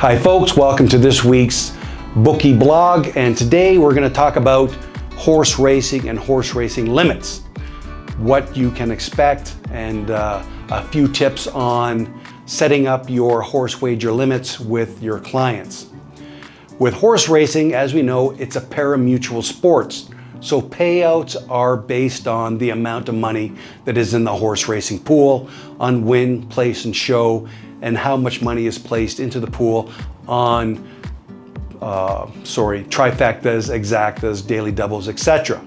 Hi folks, welcome to this week's Bookie blog, and today we're going to talk about horse racing and horse racing limits, what you can expect, and a few tips on setting up your horse wager limits with your clients. With horse racing, as we know, it's a pari-mutuel sport, so payouts are based on the amount of money that is in the horse racing pool on win, place, and show, and how much money is placed into the pool on trifectas, exactas, daily doubles, etc.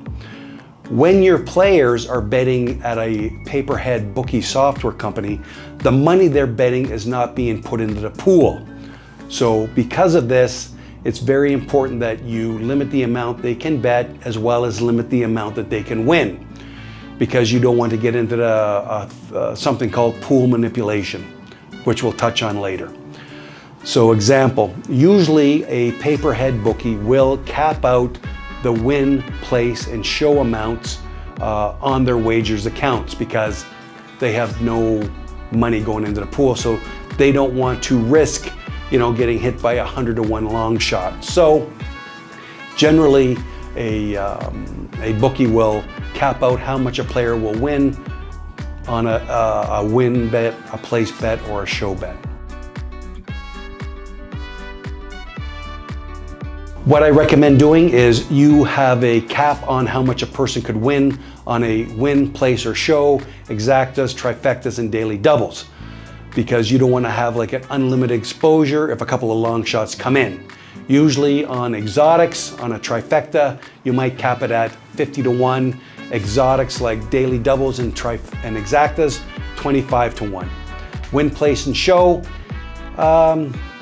When your players are betting at a paperhead bookie software company, the money they're betting is not being put into the pool. So because of this, it's very important that you limit the amount they can bet as well as limit the amount that they can win, because you don't want to get into something called pool manipulation, which we'll touch on later. So example, usually a paperhead bookie will cap out the win, place, and show amounts on their wagers accounts because they have no money going into the pool, so they don't want to risk getting hit by 100-to-1 long shot. So generally a bookie will cap out how much a player will win on a win bet, a place bet, or a show bet. What I recommend doing is you have a cap on how much a person could win on a win, place, or show, exactas, trifectas, and daily doubles, because you don't want to have like an unlimited exposure if a couple of long shots come in. Usually on exotics, on a trifecta, you might cap it at 50-to-1. Exotics like daily doubles and exactas, 25-to-1. Win, place, and show,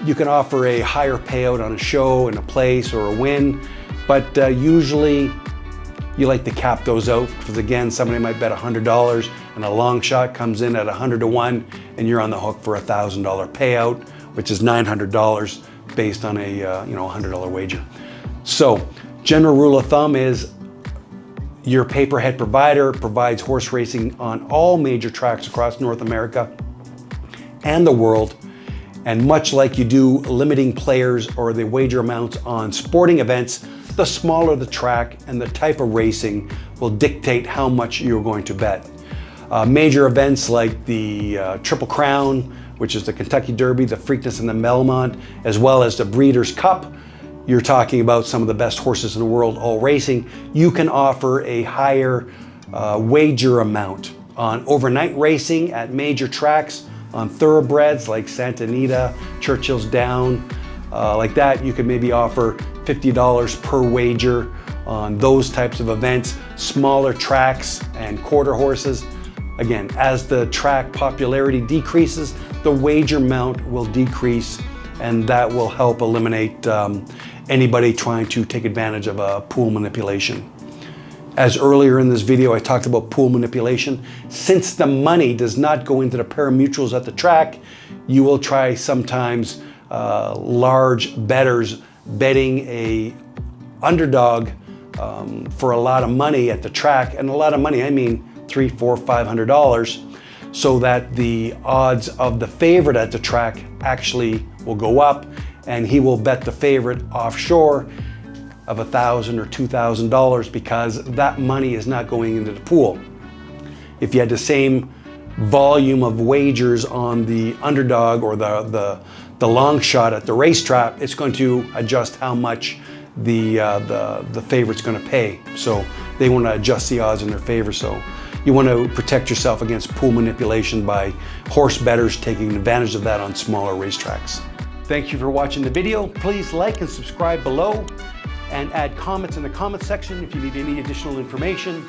you can offer a higher payout on a show and a place or a win, but usually you like to cap those out because, again, somebody might bet $100 and a long shot comes in at 100-to-1 and you're on the hook for a $1,000 payout, which is $900 based on a $100 wager. So general rule of thumb is your paperhead provider provides horse racing on all major tracks across North America and the world. And much like you do limiting players or the wager amounts on sporting events, the smaller the track and the type of racing will dictate how much you're going to bet. Major events like the Triple Crown, which is the Kentucky Derby, the Preakness, and the Belmont, as well as the Breeders' Cup, you're talking about some of the best horses in the world all racing. You can offer a higher wager amount on overnight racing at major tracks, on thoroughbreds like Santa Anita, Churchill's Down, like that. You could maybe offer $50 per wager on those types of events. Smaller tracks and quarter horses, again, as the track popularity decreases, the wager amount will decrease, and that will help eliminate anybody trying to take advantage of a pool manipulation. As earlier in this video I talked about pool manipulation, since the money does not go into the pari-mutuels at the track, you will try sometimes large bettors betting a underdog for a lot of money at the track, and a lot of money, I mean $300, $400, $500, so that the odds of the favorite at the track actually will go up, and he will bet the favorite offshore of $1,000 or $2,000 because that money is not going into the pool. If you had the same volume of wagers on the underdog or the long shot at the racetrack, it's going to adjust how much the favorite's going to pay. So they want to adjust the odds in their favor. So you want to protect yourself against pool manipulation by horse bettors taking advantage of that on smaller racetracks. Thank you for watching the video. Please like and subscribe below, and add comments in the comment section if you need any additional information.